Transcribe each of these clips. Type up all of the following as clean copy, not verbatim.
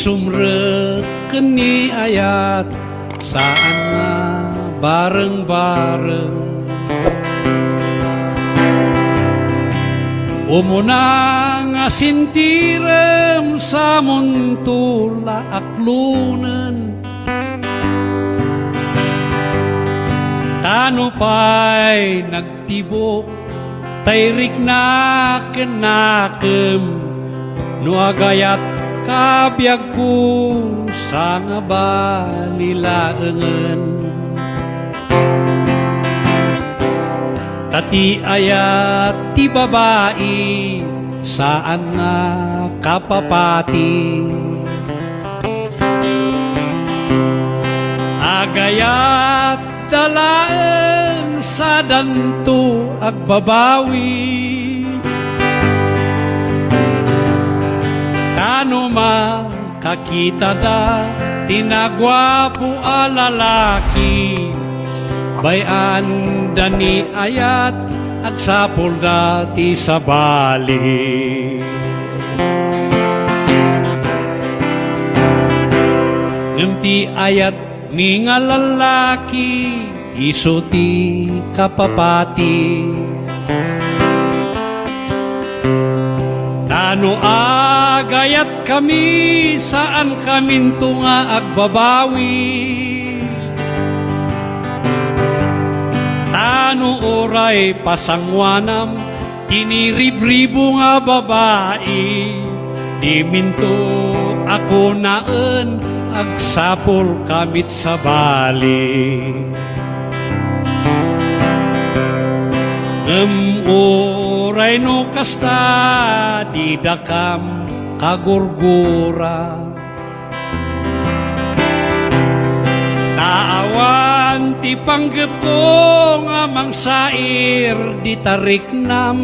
Isumreken ni ayat saan nga bareng-bareng. Umuna nga sintirem sa muntula aklunen, tano pa'y nagtibok tayrik na kenakem, no agayat kabyag ko sa nga balilaengen. Tati ayat ti babae saan nga kapapati, agayat dalaeng sa danto agbabawi. Kano makakita da tinagwapo a lalaki, bayan dani ayat agsapol dati sa bali. Ngemti ayat ni nga lalaki, iso ti kapapati. Tano agayat kami saan kaminto nga agbabawi. Tano oray pasangwanam tiniribribo nga babae, di minto ako naan agsapol kamit sa bali. Oray no kasta di dakam kagurgura, taawan ti panggep ko nga mangsair di tariknam.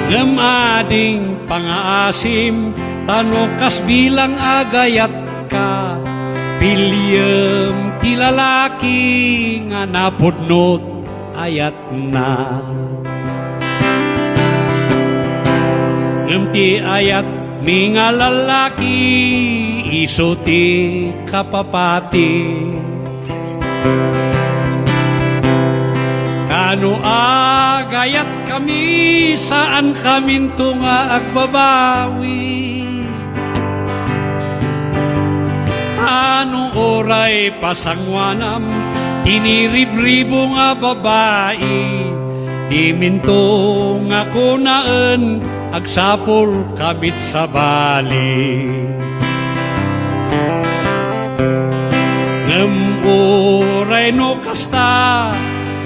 Ngemading pangaasim tanukas bilang agayat ka, pilyem ti lalaki nga napudnot ayat na. Ngemti ayat mi nga lalaki, iso ti kapapati. Kano agayat kami saan kaminto nga agbabawi. Anong oray pasangwanam tiniribribo nga babae, di minto nga kunaan agsapol kamit sa bali. Ngem oray no kasta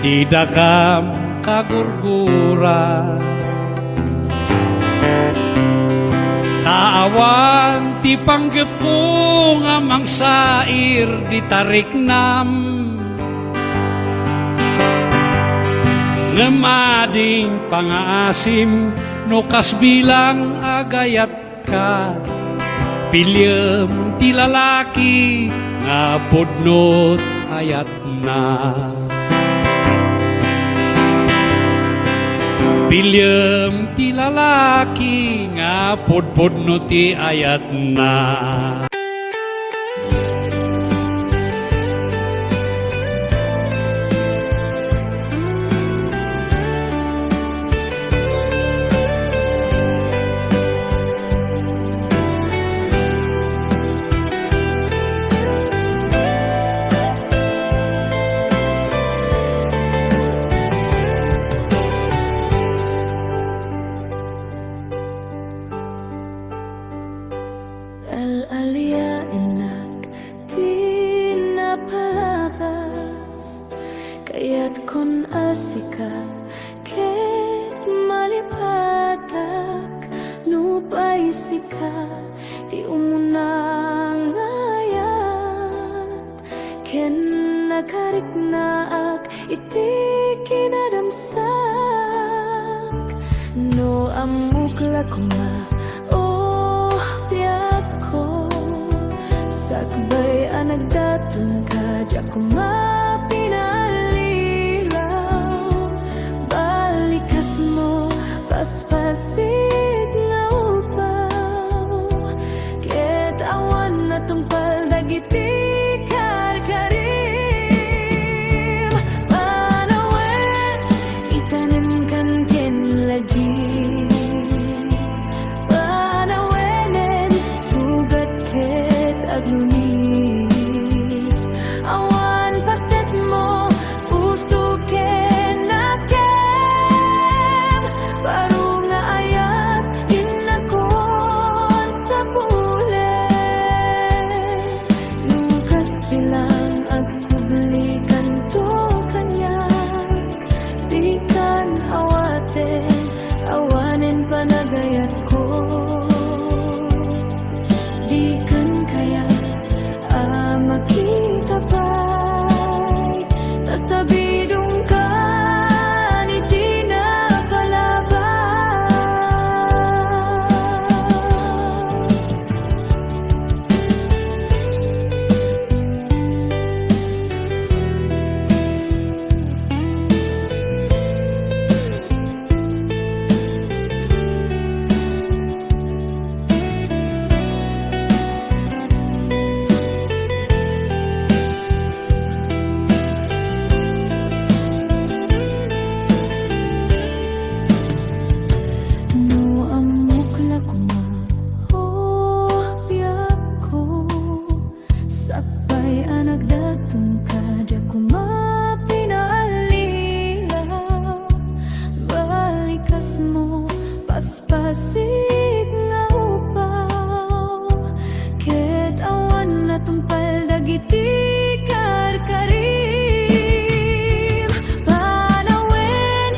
di dakam kagurgura, taawan ti panggep ko nga mangsair di tariknam. Ngemading pangaasim no kas bilang agayat ka, pilyem ti lalaki nga pudnot ayat na. Pilyem ti lalaki nga pudpudno ti ayat na. Al-alia enak di napalabas, kaya't kun asika ket malipatak, nupay sika ti umunang ayat, ken nakarik naak iti kinadamsak, no amukla kuma sakbay anagdatun ka, di ako mapinalilaw. Balikas mo, paspasid nga upa, natungpal dagiti karkarim. Panawen itanim kan ken lagi, panawenen sugat ket agluni. Awan paset mo puso ken nakem, baro nga ayat inakon sa pulen. Lukas bilang agsubli kanto kanyak, di kan awaten awanen panagayat ko. Di kan kaya makita pa'y tasabidong ka ni di na palabas. No amok lakuma oh biyak ko, sakbay anagdatong kadya kuma pinaalila. Balikas mo paspasig nga upaw, ket awan natungpal dagiti karkarim. Panawen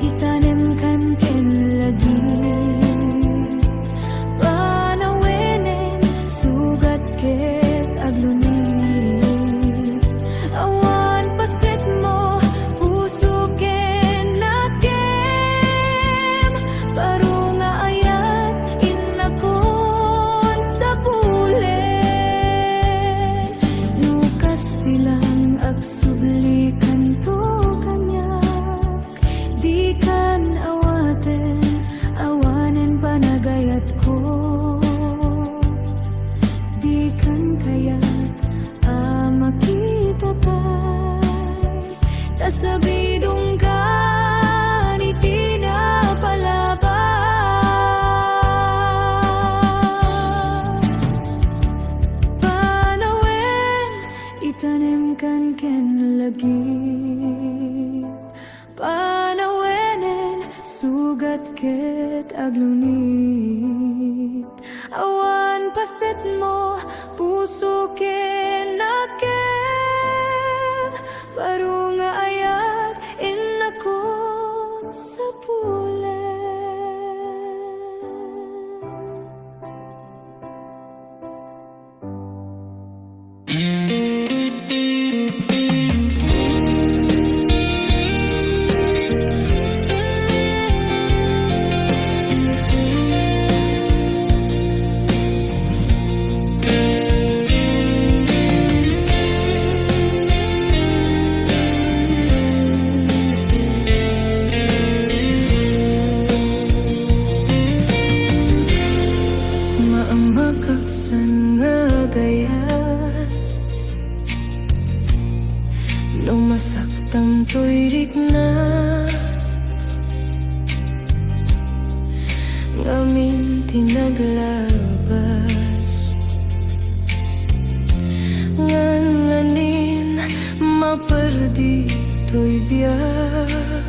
itanim kan ken lagi, panawenen sugat ket agluni. Awan paset mo puso ken nakem, baro nga ayat inakon sa pulen. Lukas bilang agsubli kanto kanyak, di kan awaten awanen panagayat ko. Di kan kayat makita pa'y tasabidong ka ni di na palabas. Panawen itanim kan ken lagi, panawenen sugat ket aglunit. Awan paset mo puso ken nakem, baro nga ayat inakon sa pulen. Maamakaksan nga gayat, no masaktam to'y rikna, ngamin tinaglabas. Nganganin maperdi to'y biyak,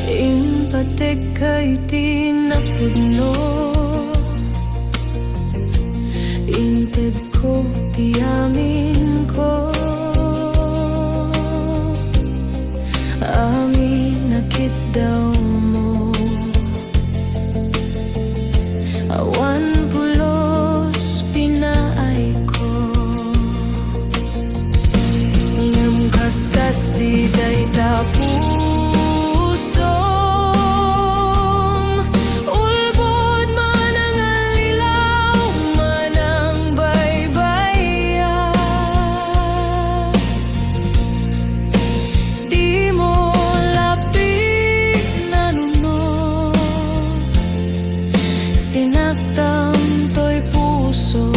impatek kay tinapudno. Inted ko tiamin ko, amin nakit daw mo. Awan pulos pinaay ko, ngam kaskas di day tapusom. Ulbod man ang alilaw, man ang baybayan. Di mo lapit na nuno, sinaktan to'y puso.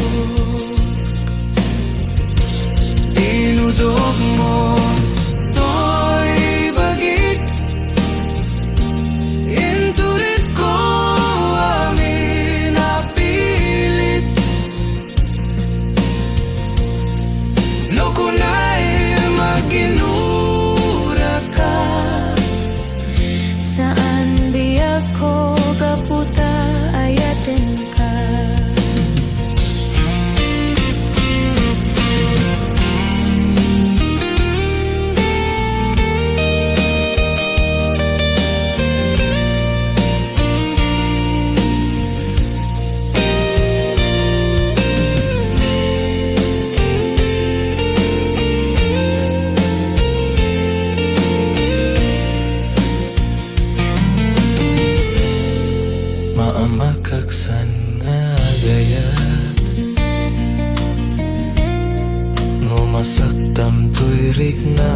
lirik na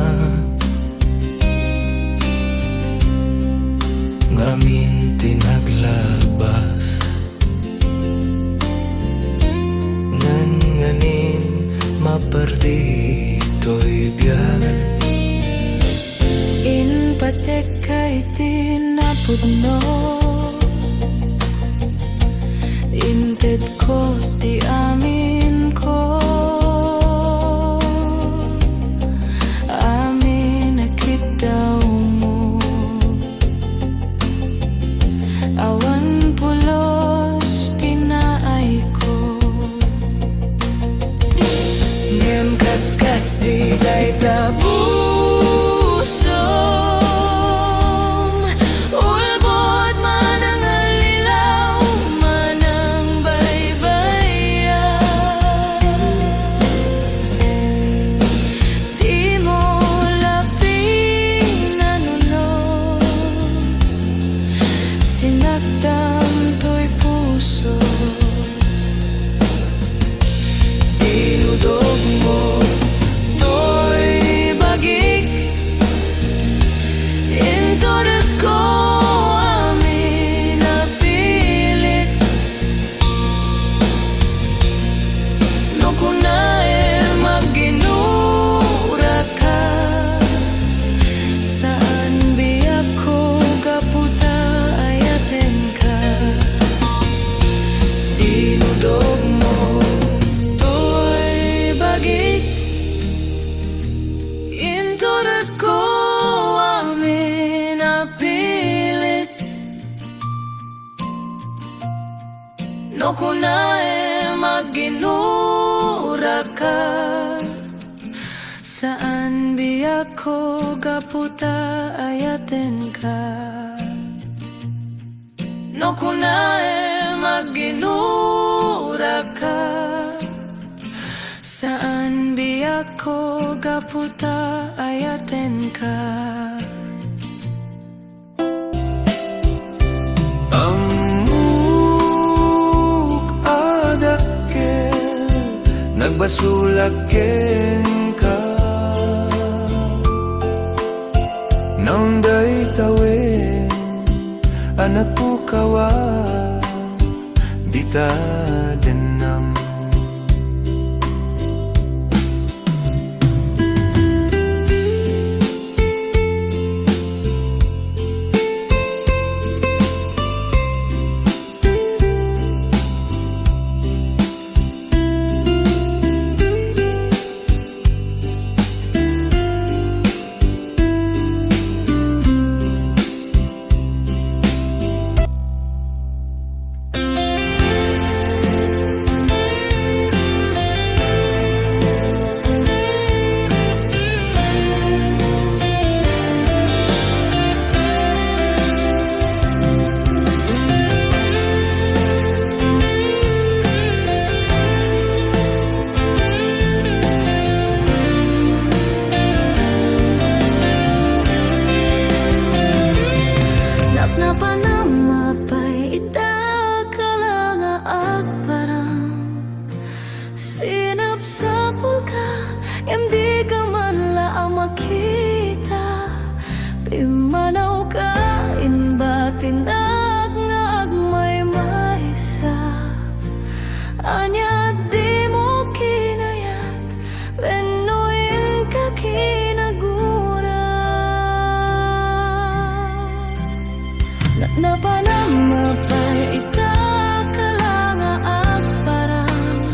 ngamin tinaglabas ngan nganin maperdi to'y biyan In patek kay tinapudno Inted ko ti amin ko Amin akit daw mo Awan pulos pinaay ko ngem kaskas di day Pusom ulbod man ang alilaw man ang baybayan Di mo laping nanunod Sinaktan to'y puso Dinudog mo To'y bagik Inturag ko amin napilit No kunae magginura ka Saan biyak ko kaputa ayaten ka Dinudog mo To'y bagik Inturag ko amin napilit No kunae magginura ka Saan biyak ko kaputa ayaten ka No kunae magginura ka Saan biyak ko kaputa ayaten ka Amuk adakkel nagbasulaken ka Naunday tawin anak po kawa Dita denam Napanamapay itakala nga agparang Sinapsapul ka Hindi ka man laang makita Pimanaw ka Inbatinag nga agmay maysa Anya di mo kinayat Benuin ka kinagura Napanamapay itakala nga agparang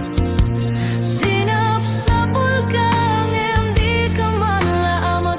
Sinapsapul ka Ngem di ka man laang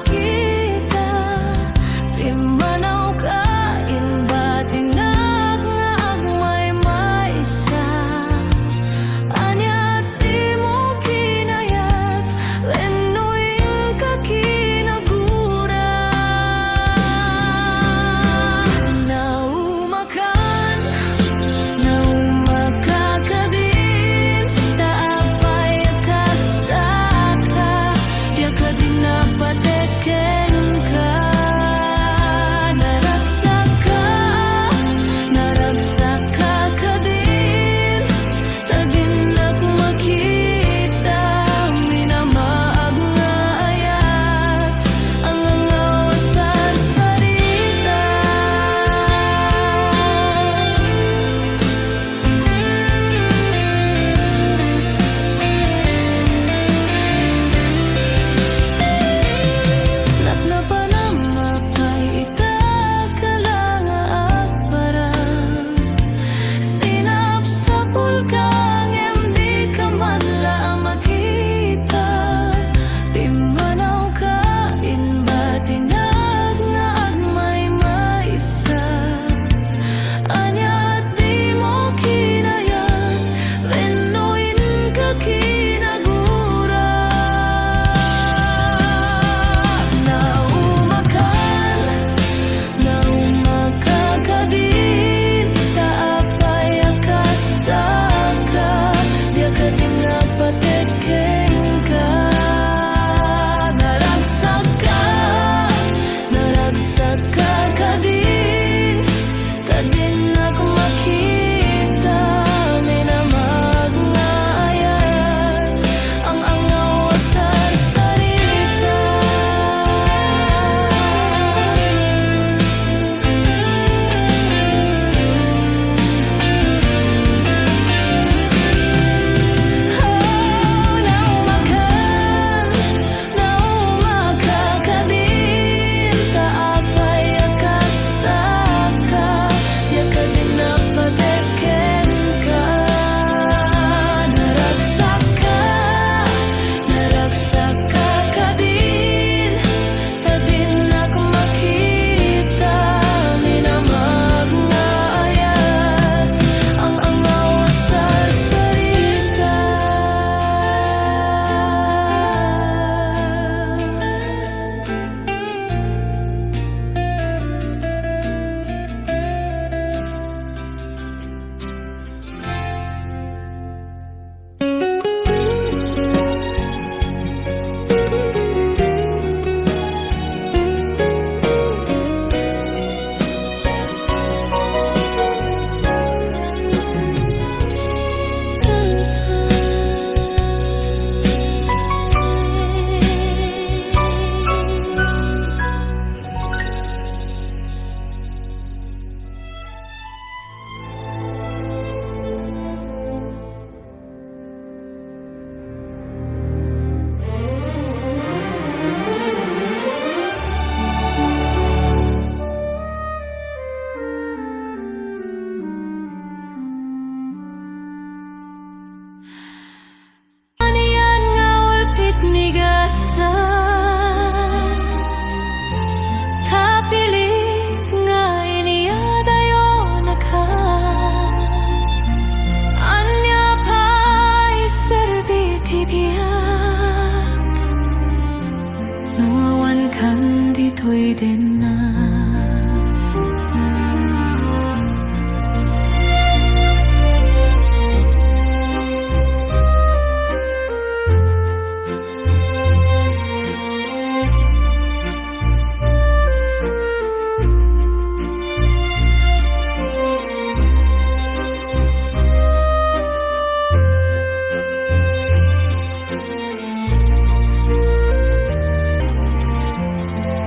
dito'y din na.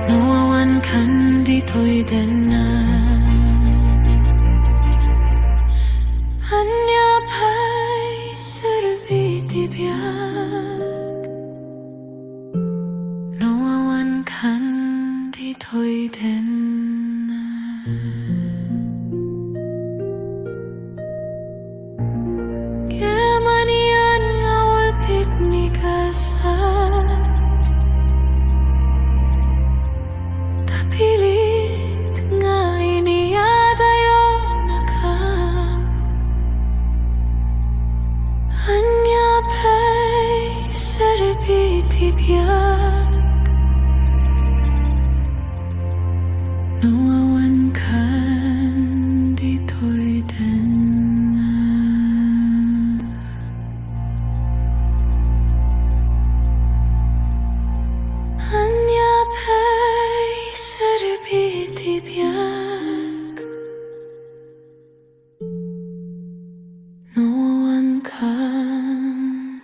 Nawawan kan dito'y din na. Anyap ay serbi biyag. Nawawan kan dito'y din na. Yaman yan nga walpit ni kasat. Pilit nga iniyadayo na ka. Anya pa'y serbi tibiyag. Nawawan kan dito'y din na. Anya pa'y serbi tibiyag. Nawawan kan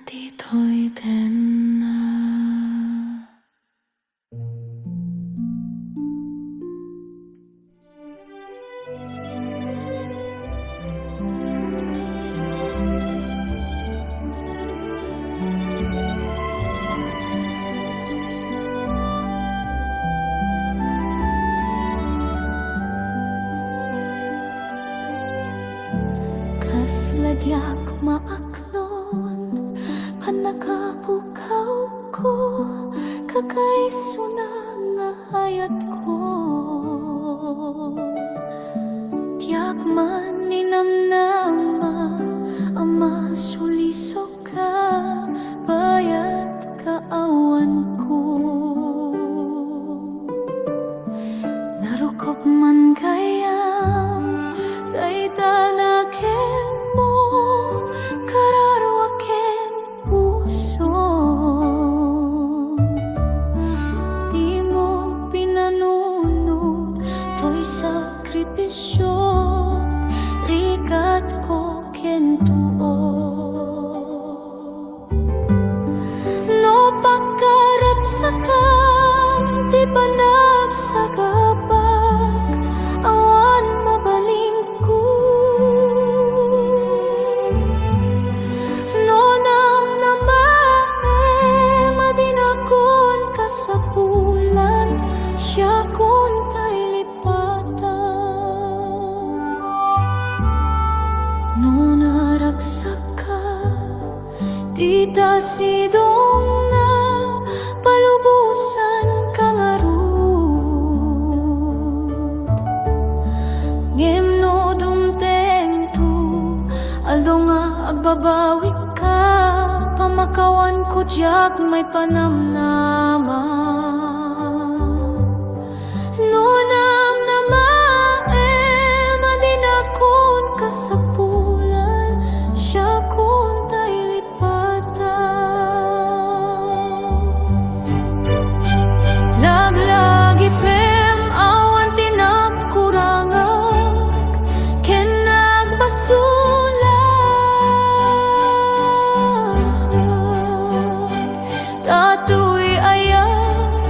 dito'y din na. Kasladyak maaklon, panakapukaw ko, kakaisuna nga hayat ko. Tiyak man ninamnama, ama sulisok ka, bayat kaawan ko. Narukop man kayam, dayta na mo, kararwaken puso. Di mo pinanunod, to'y sakripisyo, rikat ko kentuo. No pagkarat sakam, di ba nagsagabag, awan mabaling ko. Sa bulan, siya kun ta'y lipatan. No naragsak ka, di ta sidong na palubusan ka nga rod. Ngem no dumteng tu, aldo nga agbabawi ka, pamakawan ko diyak may panamnama. No namnama madinakon ka sa bulan, siya kun ta'y lipatan. Laglagi pem awan tinagkurangag, ken nagbasulan. Tato'y ayan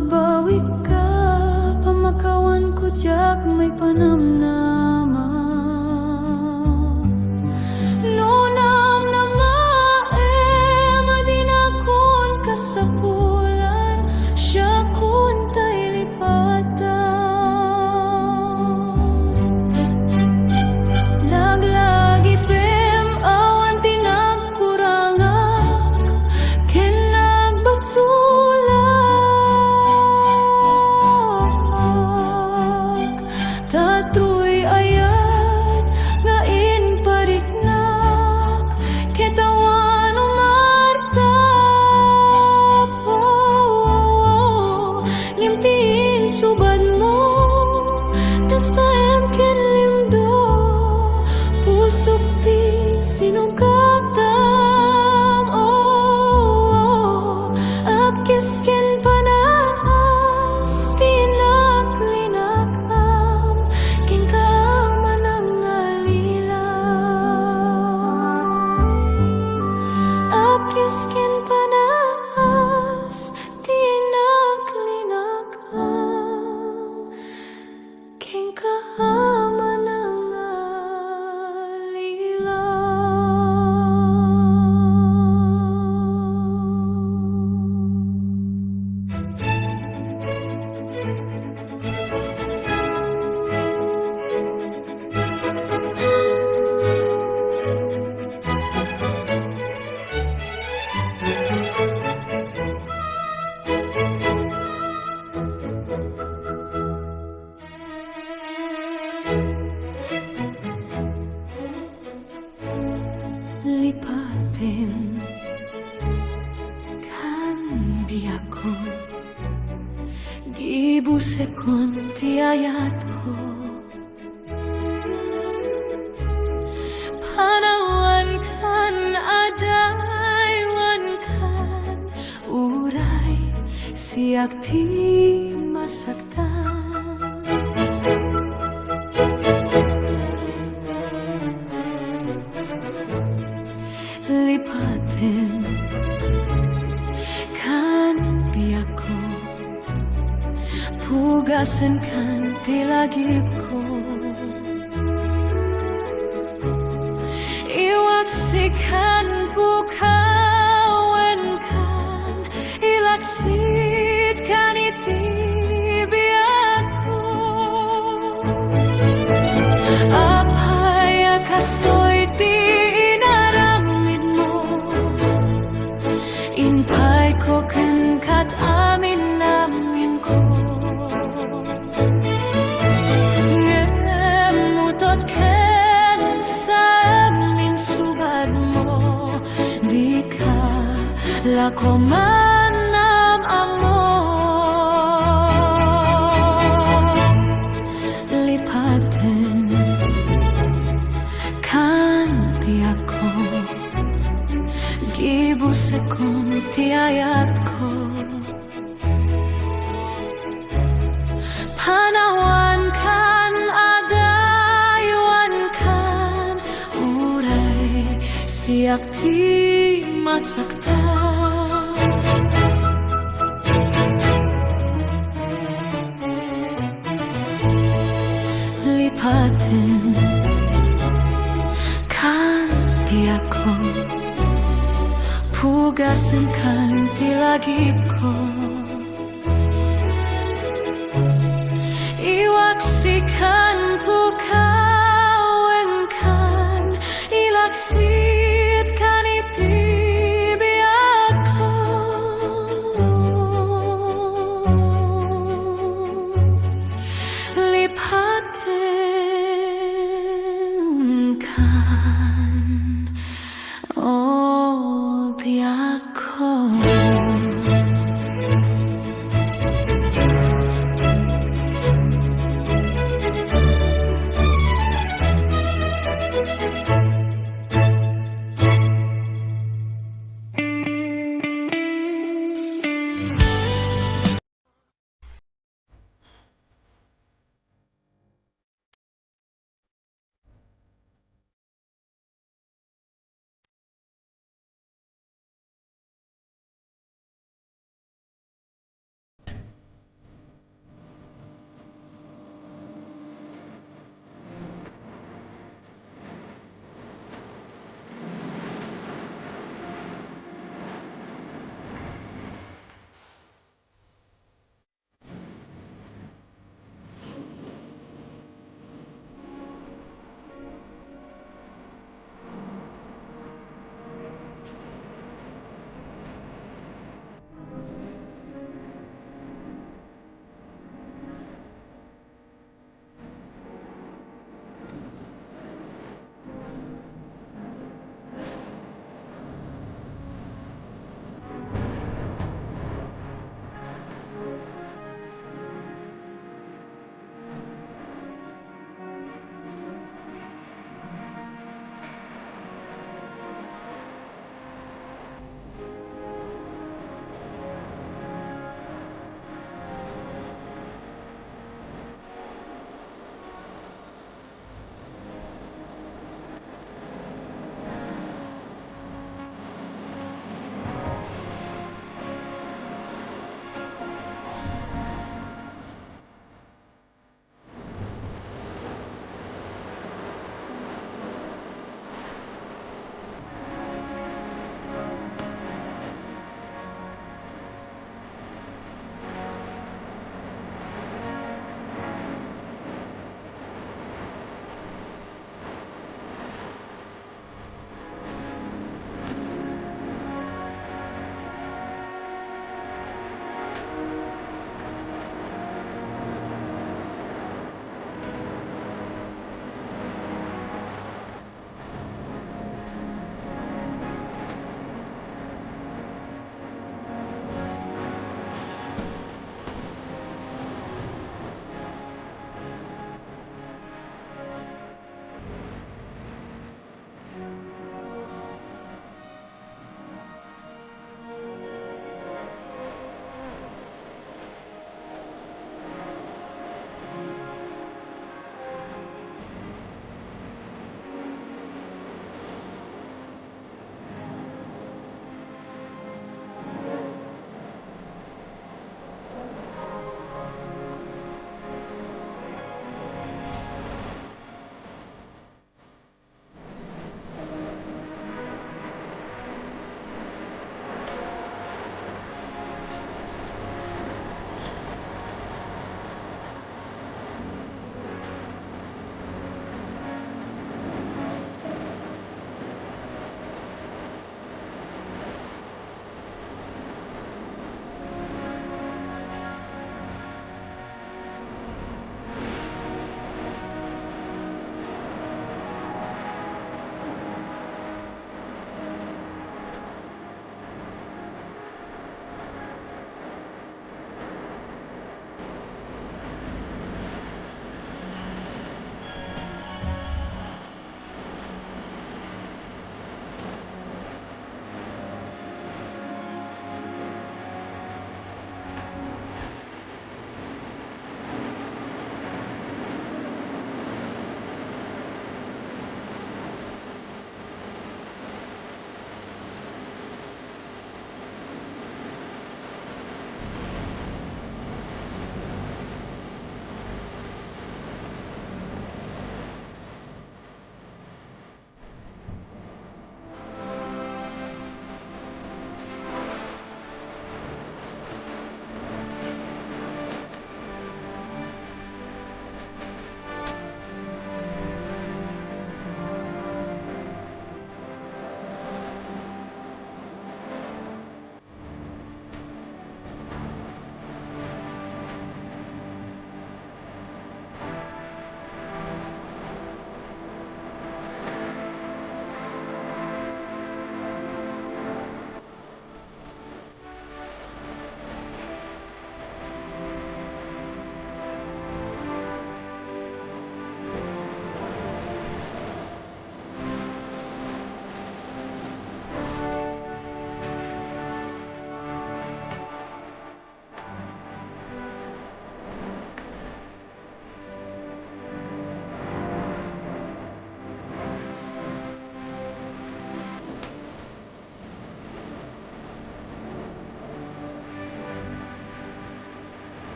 Pagbawi ka, pamakawan ko jak may panamnama. Nunam na madinakon kasapulan, siya kun tay lipatan. Laglagi pem awan tinagkurangak, ken nagbasulak. Tatruy ayat nga inpariknak, ketawan umartap. Ngimtiin subad mo, tasayam ken limdo, pusok ti sinungkatam. Apkis ken panas, tinaklinakam, ken kaaman ang alilaw. Apkis ken panas, tinaklinakam, ken kaaman ang lipatin kan biyakon, gibusekon ti ayat ko. Panawan kan adaywan kan uray, siyak ti masaktan. Lipatin kan biyako, pugasan kan tilagip ko. Iwaksikan pukawen kan, ilaksit kan itibiyak ko. Apaya kastoy ti inaramid mo, inpay ko ken kat amin namin ko. Ngemutot ken sa amin subad mo, di ka lako man ng amor. Lipatin kan biyako, gibusekon ti ayat ko. Panawan kan adaywan kan uray, siyak ti masaktan. Lipatin kan biyako, pugasan kan tilagip ko. Iwaksikan pukawen kan, ilaksit kan itibiyak ko. Lipatin kan, oh biyako.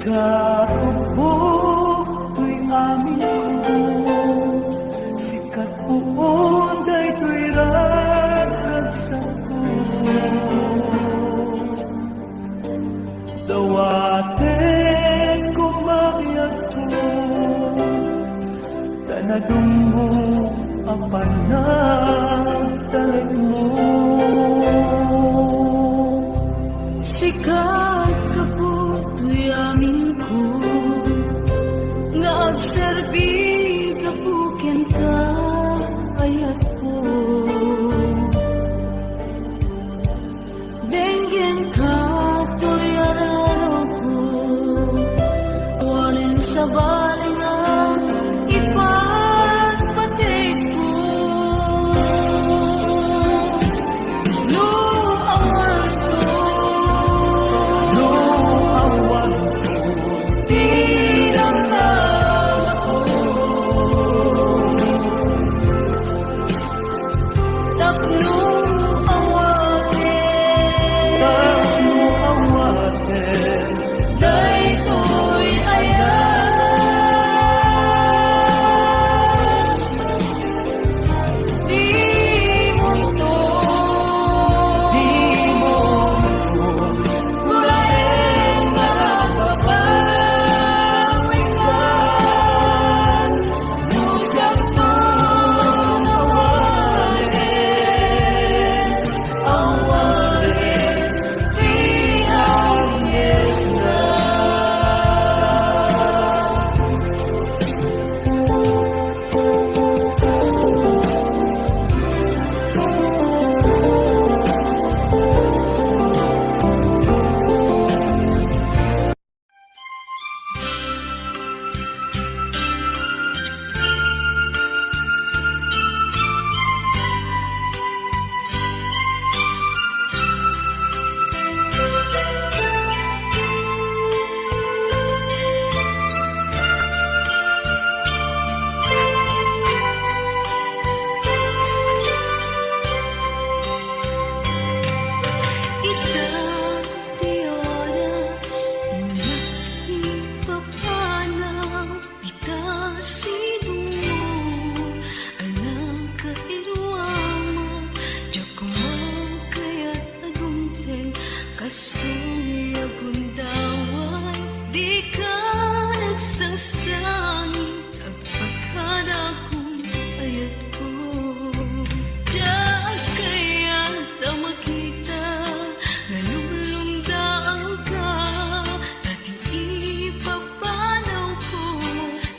Katubok to'y amin ko, sikat puon day to'y ragag sa ko. Dawaten kumayag ko, tanadong mo ang panagdalag mo. Sikat ka po, to'y amin ko. Nga agserbi ka po, kenta ayat ko. Benggen ka, to'y araro ko. Walin sa balingan, ipagpatik ko. Luawan ko, Luawan tinamdam ako. Tapno awatin, Tapno awaten, daytoy ayan. Di mo to, di mo mulain mapapawikan. Lusag to nawalin, awalin, di ayes na. Itati oras na ipapanaw, itasidungo, alang kailuwamo, diyak kumang kaya't agunteng, kastoy agundawan, di ka nagsasangit, ang pagkadakong ayat ko. Diyak kaya't ang makita, nalulumdaan ka, dating ipapanaw ko,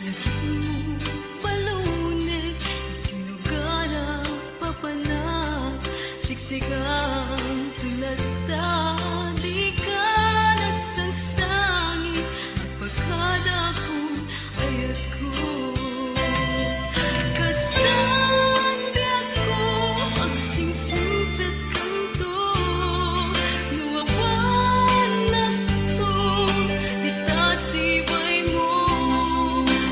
laging palunin, itinugara, papanak, siksikan, tulata, di ka nagsasangit, at pagkadakong ayat ko. Kasandi ako, ang singsimpit kanto, luwawan na to, di tasibay mo,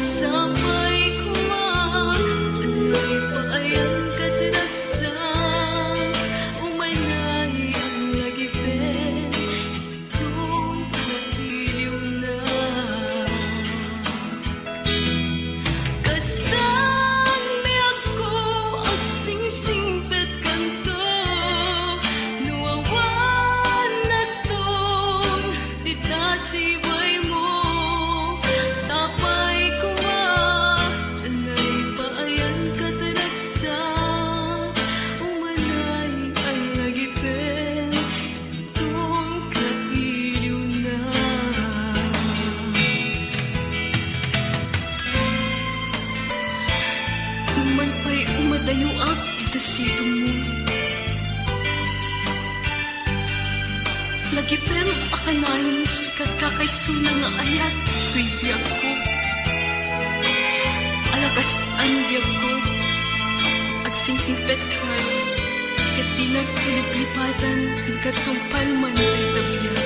sabay kumang, ano'y paayan katinagsan, umanay ang lagipin, itong nagiliw na. Kasami ako ang singsimpet kanto, luwawan na tong di tasibay mo, sabay kumang, anay paayan katanagsan, umanay ang lagipin, itong kailiw na. Uman pa'y umadayo ang itasitong mo. Lagi pero akalain mo sikat kakaysuna nga ayat, tuy biyag ko. Alakas ang biyag ko, at singsingpet ka nga rin, kat di nagkuliplipatan, ang katumpal man ay tabiyag.